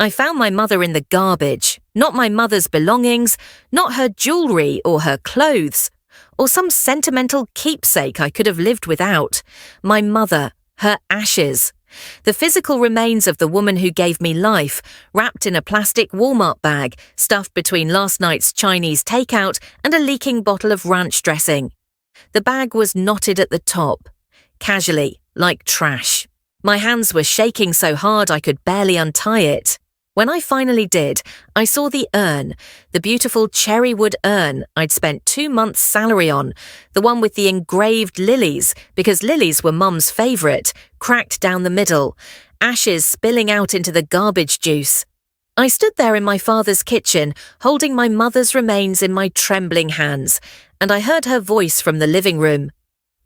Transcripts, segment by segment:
I found my mother in the garbage, not my mother's belongings, not her jewellery or her clothes, or some sentimental keepsake I could have lived without. My mother, her ashes. The physical remains of the woman who gave me life, wrapped in a plastic Walmart bag, stuffed between last night's Chinese takeout and a leaking bottle of ranch dressing. The bag was knotted at the top, casually, like trash. My hands were shaking so hard I could barely untie it. When I finally did, I saw the urn, the beautiful cherry wood urn I'd spent 2 months' salary on, the one with the engraved lilies, because lilies were Mum's favourite, cracked down the middle, ashes spilling out into the garbage juice. I stood there in my father's kitchen, holding my mother's remains in my trembling hands, and I heard her voice from the living room.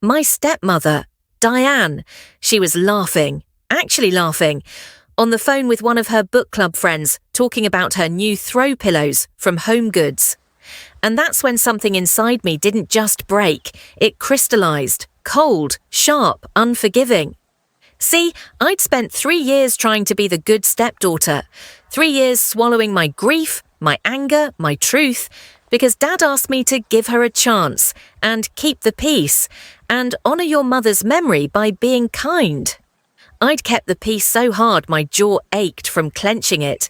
My stepmother, Diane. She was laughing, actually laughing, on the phone with one of her book club friends, talking about her new throw pillows from Home Goods. And that's when something inside me didn't just break, it crystallised, cold, sharp, unforgiving. See, I'd spent 3 years trying to be the good stepdaughter, 3 years swallowing my grief, my anger, my truth, because Dad asked me to give her a chance and keep the peace and honour your mother's memory by being kind. I'd kept the peace so hard my jaw ached from clenching it.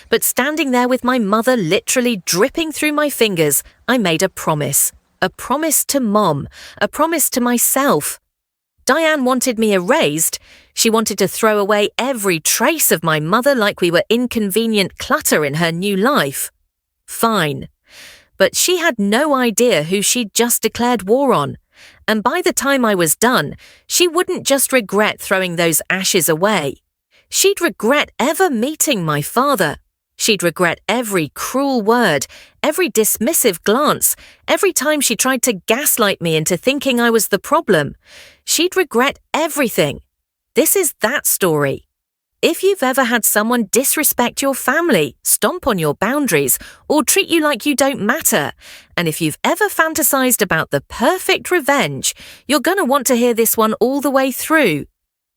But standing there with my mother literally dripping through my fingers, I made a promise to Mom, a promise to myself. Diane wanted me erased. She wanted to throw away every trace of my mother like we were inconvenient clutter in her new life. Fine. But she had no idea who she'd just declared war on. And by the time I was done, she wouldn't just regret throwing those ashes away. She'd regret ever meeting my father. She'd regret every cruel word, every dismissive glance, every time she tried to gaslight me into thinking I was the problem. She'd regret everything. This is that story. If you've ever had someone disrespect your family, stomp on your boundaries, or treat you like you don't matter, and if you've ever fantasized about the perfect revenge, you're going to want to hear this one all the way through.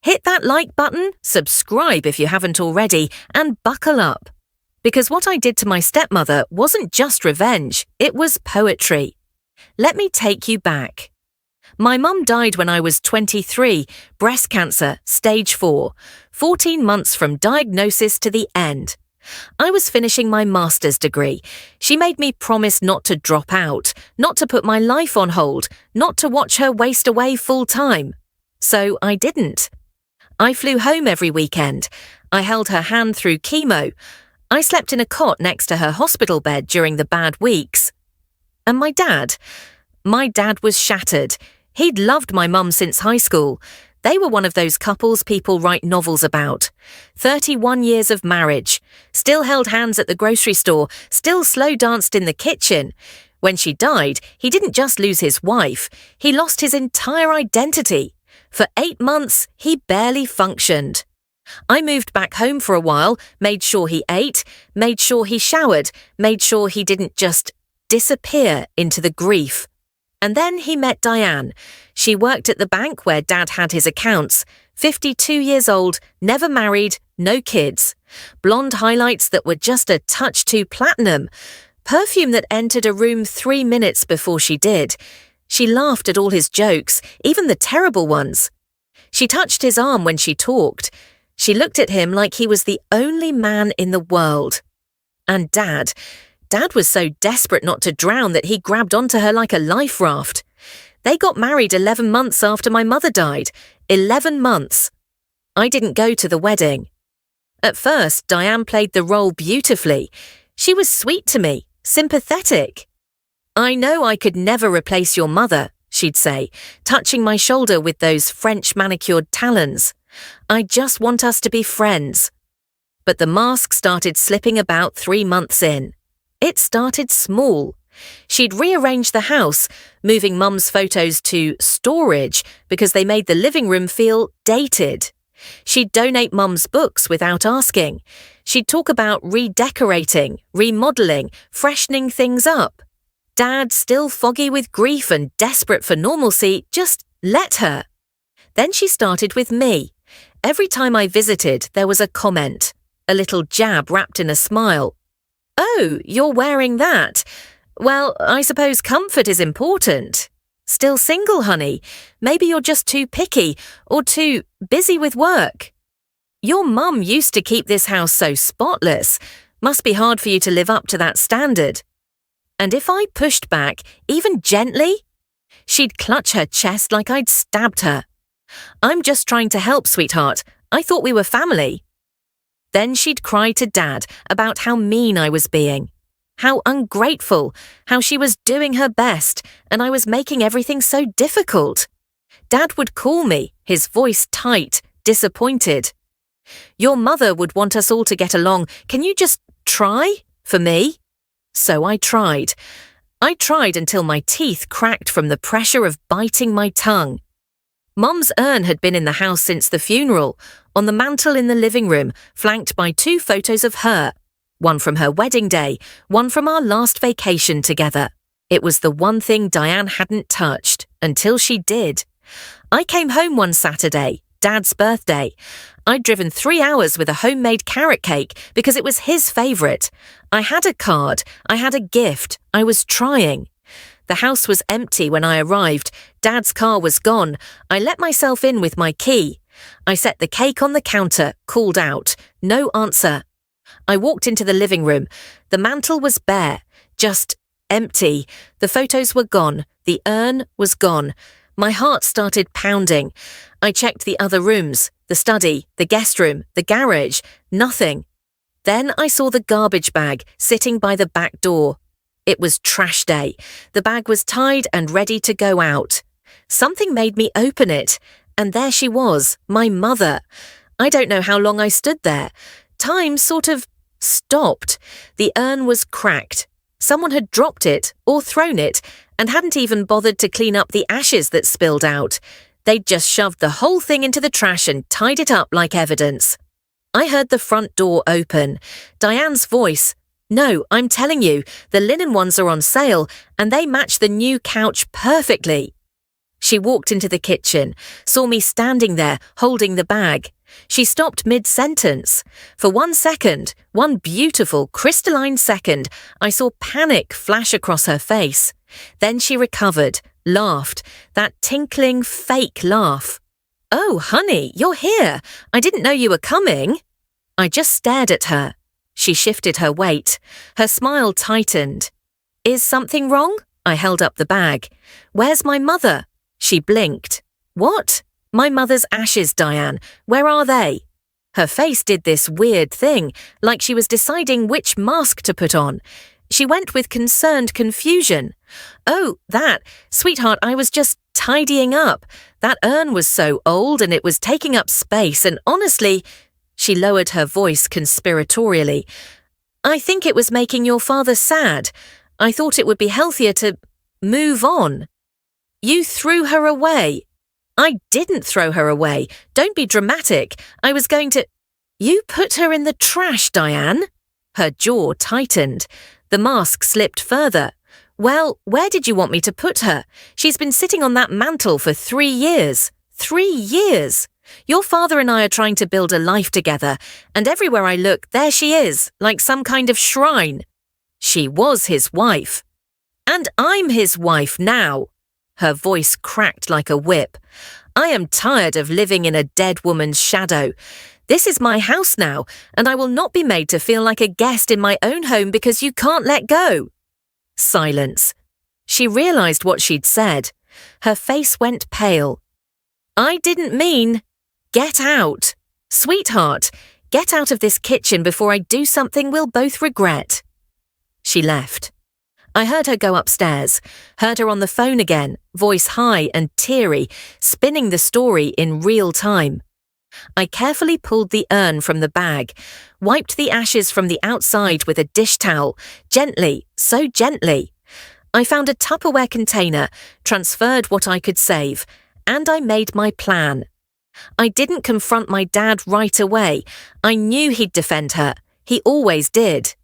Hit that like button, subscribe if you haven't already, and buckle up. Because what I did to my stepmother wasn't just revenge, it was poetry. Let me take you back. My mum died when I was 23, breast cancer, stage 4, 14 months from diagnosis to the end. I was finishing my master's degree. She made me promise not to drop out, not to put my life on hold, not to watch her waste away full time. So I didn't. I flew home every weekend. I held her hand through chemo. I slept in a cot next to her hospital bed during the bad weeks. And my dad was shattered. He'd loved my mum since high school. They were one of those couples people write novels about. 31 years of marriage. Still held hands at the grocery store. Still slow danced in the kitchen. When she died, he didn't just lose his wife. He lost his entire identity. For 8 months, he barely functioned. I moved back home for a while, made sure he ate, made sure he showered, made sure he didn't just disappear into the grief. And then he met Diane. She worked at the bank where Dad had his accounts. 52 years old, never married, no kids. Blonde highlights that were just a touch too platinum. Perfume that entered a room 3 minutes before she did. She laughed at all his jokes, even the terrible ones. She touched his arm when she talked. She looked at him like he was the only man in the world. And Dad was so desperate not to drown that he grabbed onto her like a life raft. They got married 11 months after my mother died. 11 months. I didn't go to the wedding. At first, Diane played the role beautifully. She was sweet to me, sympathetic. "I know I could never replace your mother," she'd say, touching my shoulder with those French manicured talons. "I just want us to be friends." But the mask started slipping about 3 months in. It started small. She'd rearranged the house, moving Mum's photos to storage because they made the living room feel dated. She'd donate Mum's books without asking. She'd talk about redecorating, remodelling, freshening things up. Dad, still foggy with grief and desperate for normalcy, just let her. Then she started with me. Every time I visited, there was a comment. a little jab wrapped in a smile. Oh, you're wearing that. Well, I suppose comfort is important. Still single, honey? Maybe you're just too picky or too busy with work. Your mum used to keep this house so spotless. Must be hard for you to live up to that standard. And if I pushed back, even gently, she'd clutch her chest like I'd stabbed her. I'm just trying to help, sweetheart. I thought we were family. Then she'd cry to Dad about how mean I was being, how ungrateful, how she was doing her best, and I was making everything so difficult. Dad would call me, his voice tight, disappointed. Your mother would want us all to get along. Can you just try for me? So I tried. I tried until my teeth cracked from the pressure of biting my tongue. Mum's urn had been in the house since the funeral, on the mantel in the living room, flanked by 2 photos of her, one from her wedding day, one from our last vacation together. It was the one thing Diane hadn't touched, until she did. I came home one Saturday, Dad's birthday. I'd driven 3 hours with a homemade carrot cake because it was his favourite. I had a card, I had a gift, I was trying. The house was empty when I arrived. Dad's car was gone. I let myself in with my key. I set the cake on the counter, called out. No answer. I walked into the living room. The mantel was bare, just empty. The photos were gone. The urn was gone. My heart started pounding. I checked the other rooms, the study, the guest room, the garage. Nothing. Then I saw the garbage bag sitting by the back door. It was trash day. The bag was tied and ready to go out. Something made me open it, and there she was, my mother. I don't know how long I stood there. Time sort of stopped. The urn was cracked. Someone had dropped it or thrown it and hadn't even bothered to clean up the ashes that spilled out. They'd just shoved the whole thing into the trash and tied it up like evidence. I heard the front door open. Diane's voice. No, I'm telling you, the linen ones are on sale and they match the new couch perfectly. She walked into the kitchen, saw me standing there holding the bag. She stopped mid-sentence. For 1 second, one beautiful, crystalline second, I saw panic flash across her face. Then she recovered, laughed, that tinkling, fake laugh. Oh, honey, you're here. I didn't know you were coming. I just stared at her. She shifted her weight. Her smile tightened. Is something wrong? I held up the bag. Where's my mother? She blinked. What? My mother's ashes, Diane. Where are they? Her face did this weird thing, like she was deciding which mask to put on. She went with concerned confusion. Oh, that. Sweetheart, I was just tidying up. That urn was so old and it was taking up space and honestly... She lowered her voice conspiratorially. I think it was making your father sad. I thought it would be healthier to move on. You threw her away. I didn't throw her away. Don't be dramatic. I was going to... You put her in the trash, Diane. Her jaw tightened. The mask slipped further. Well, where did you want me to put her? She's been sitting on that mantel for 3 years. 3 years. Your father and I are trying to build a life together, and everywhere I look, there she is, like some kind of shrine. She was his wife. And I'm his wife now. Her voice cracked like a whip. I am tired of living in a dead woman's shadow. This is my house now, and I will not be made to feel like a guest in my own home because you can't let go. Silence. She realized what she'd said. Her face went pale. I didn't mean... Get out. Sweetheart, get out of this kitchen before I do something we'll both regret. She left. I heard her go upstairs, heard her on the phone again, voice high and teary, spinning the story in real time. I carefully pulled the urn from the bag, wiped the ashes from the outside with a dish towel, gently, so gently. I found a Tupperware container, transferred what I could save, and I made my plan. I didn't confront my dad right away. I knew he'd defend her. He always did.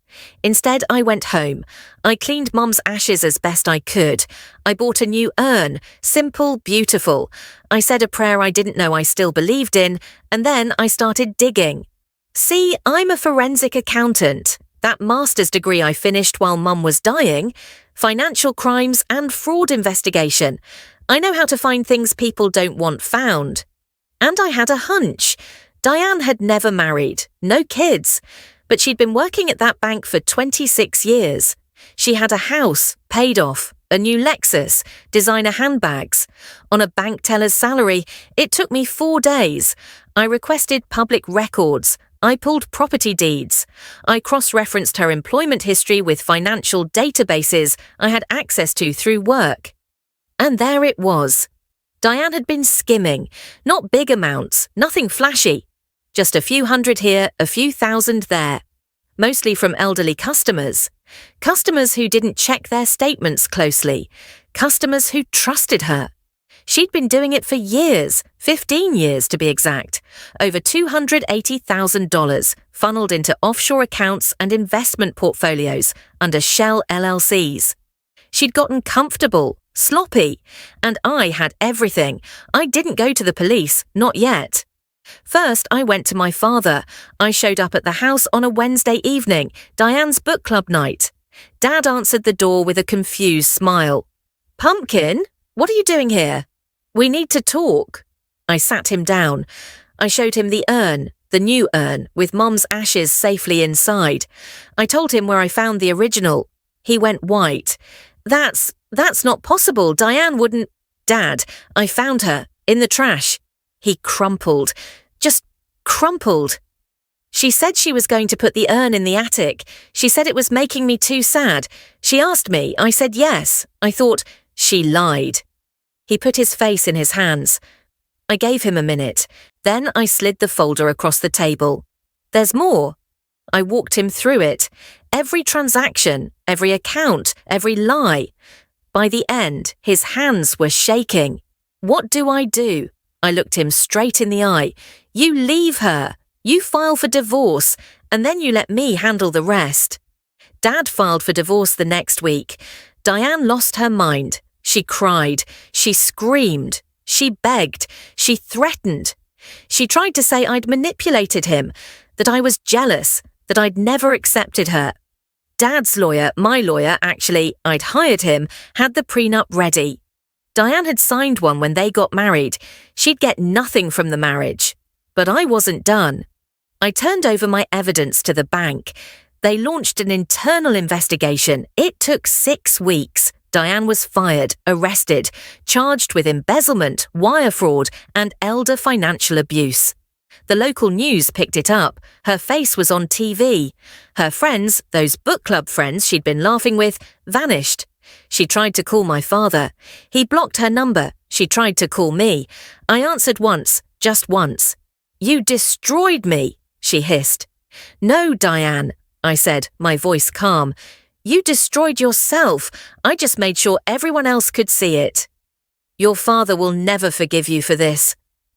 Instead, I went home. I cleaned Mum's ashes as best I could. I bought a new urn, simple, beautiful. I said a prayer I didn't know I still believed in, and then I started digging. See, I'm a forensic accountant. That master's degree I finished while Mum was dying, financial crimes and fraud investigation. I know how to find things people don't want found. And I had a hunch. Diane had never married, no kids, but she'd been working at that bank for 26 years. She had a house, paid off, a new Lexus, designer handbags. On a bank teller's salary, it took me 4 days. I requested public records. I pulled property deeds. I cross-referenced her employment history with financial databases I had access to through work. And there it was. Diane had been skimming, not big amounts, nothing flashy. Just a few hundred here, a few thousand there. Mostly from elderly customers. Customers who didn't check their statements closely. Customers who trusted her. She'd been doing it for years, 15 years to be exact. Over $280,000 funneled into offshore accounts and investment portfolios under shell LLCs. She'd gotten comfortable, sloppy, and I had everything. I didn't go to the police, not yet. First, I went to my father. I showed up at the house on a Wednesday evening, Diane's book club night. Dad answered the door with a confused smile. "Pumpkin, what are you doing here?" "We need to talk." I sat him down. I showed him the urn, the new urn, with Mum's ashes safely inside. I told him where I found the original. He went white. That's not possible. Diane wouldn't..." "Dad, I found her, in the trash." He crumpled. Just crumpled. "She said she was going to put the urn in the attic. She said it was making me too sad. She asked me. I said yes. I thought, she lied." He put his face in his hands. I gave him a minute. Then I slid the folder across the table. "There's more." I walked him through it. Every transaction, every account, every lie. By the end, his hands were shaking. "What do I do?" I looked him straight in the eye. "You leave her. You file for divorce, and then you let me handle the rest." Dad filed for divorce the next week. Diane lost her mind. She cried. She screamed. She begged. She threatened. She tried to say I'd manipulated him, that I was jealous, that I'd never accepted her. Dad's lawyer, my lawyer, actually, I'd hired him, had the prenup ready. Diane had signed one when they got married. She'd get nothing from the marriage. But I wasn't done. I turned over my evidence to the bank. They launched an internal investigation. It took 6 weeks. Diane was fired, arrested, charged with embezzlement, wire fraud, and elder financial abuse. The local news picked it up. Her face was on TV. Her friends, those book club friends she'd been laughing with, vanished. She tried to call my father. He blocked her number. She tried to call me. I answered once, just once. "You destroyed me," she hissed. "No, Diane," I said, my voice calm. "You destroyed yourself. I just made sure everyone else could see it." "Your father will never forgive you for this."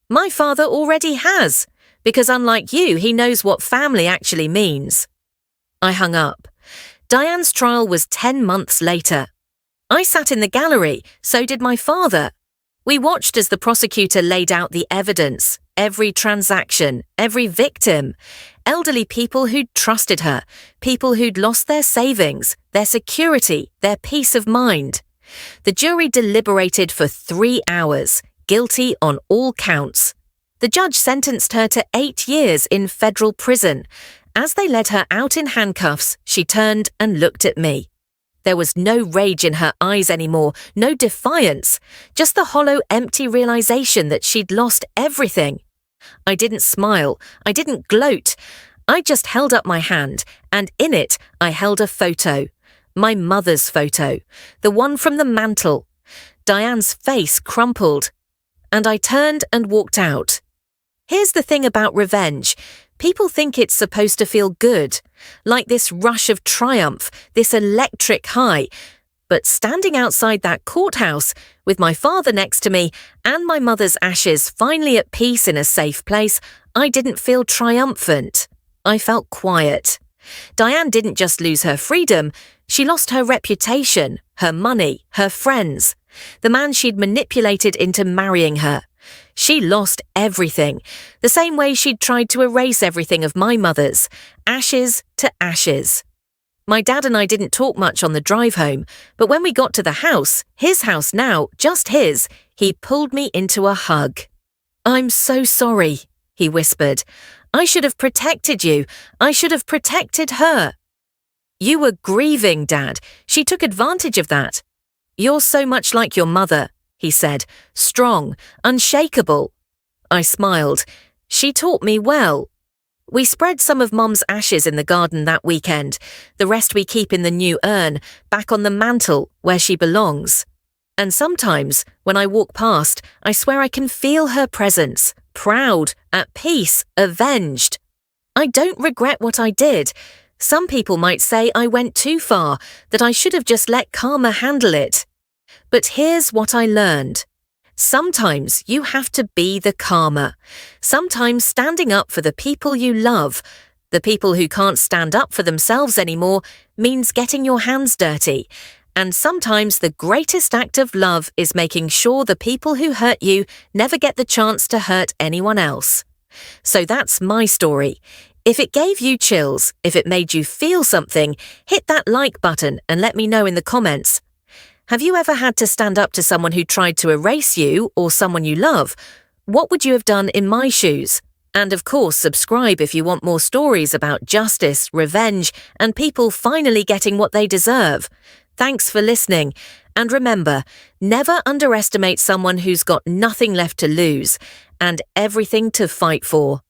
"My father already has, because unlike you, he knows what family actually means." I hung up. Diane's trial was 10 months later. I sat in the gallery, so did my father. We watched as the prosecutor laid out the evidence, every transaction, every victim, elderly people who'd trusted her, people who'd lost their savings, their security, their peace of mind. The jury deliberated for 3 hours, guilty on all counts. The judge sentenced her to 8 years in federal prison. As they led her out in handcuffs, she turned and looked at me. There was no rage in her eyes anymore, no defiance, just the hollow, empty realization that she'd lost everything. I didn't smile. I didn't gloat. I just held up my hand, and in it I held a photo. My mother's photo. The one from the mantel. Diane's face crumpled. And I turned and walked out. Here's the thing about revenge. People think it's supposed to feel good, like this rush of triumph, this electric high. But standing outside that courthouse, with my father next to me and my mother's ashes finally at peace in a safe place, I didn't feel triumphant. I felt quiet. Diane didn't just lose her freedom, she lost her reputation, her money, her friends, the man she'd manipulated into marrying her. She lost everything, the same way she'd tried to erase everything of my mother's, ashes to ashes. My dad and I didn't talk much on the drive home, but when we got to the house, his house now, just his, he pulled me into a hug. "I'm so sorry," he whispered. "I should have protected you. I should have protected her." "You were grieving, Dad. She took advantage of that." "You're so much like your mother," he said, "strong, unshakable." I smiled. She taught me well. We spread some of Mum's ashes in the garden that weekend. The rest we keep in the new urn, back on the mantel where she belongs. And sometimes, when I walk past, I swear I can feel her presence, proud, at peace, avenged. I don't regret what I did. Some people might say I went too far, that I should have just let karma handle it. But here's what I learned. Sometimes you have to be the karma. Sometimes standing up for the people you love, the people who can't stand up for themselves anymore, means getting your hands dirty. And sometimes the greatest act of love is making sure the people who hurt you never get the chance to hurt anyone else. So that's my story. If it gave you chills, if it made you feel something, hit that like button and let me know in the comments. Have you ever had to stand up to someone who tried to erase you or someone you love? What would you have done in my shoes? And of course, subscribe if you want more stories about justice, revenge, and people finally getting what they deserve. Thanks for listening. And remember, never underestimate someone who's got nothing left to lose and everything to fight for.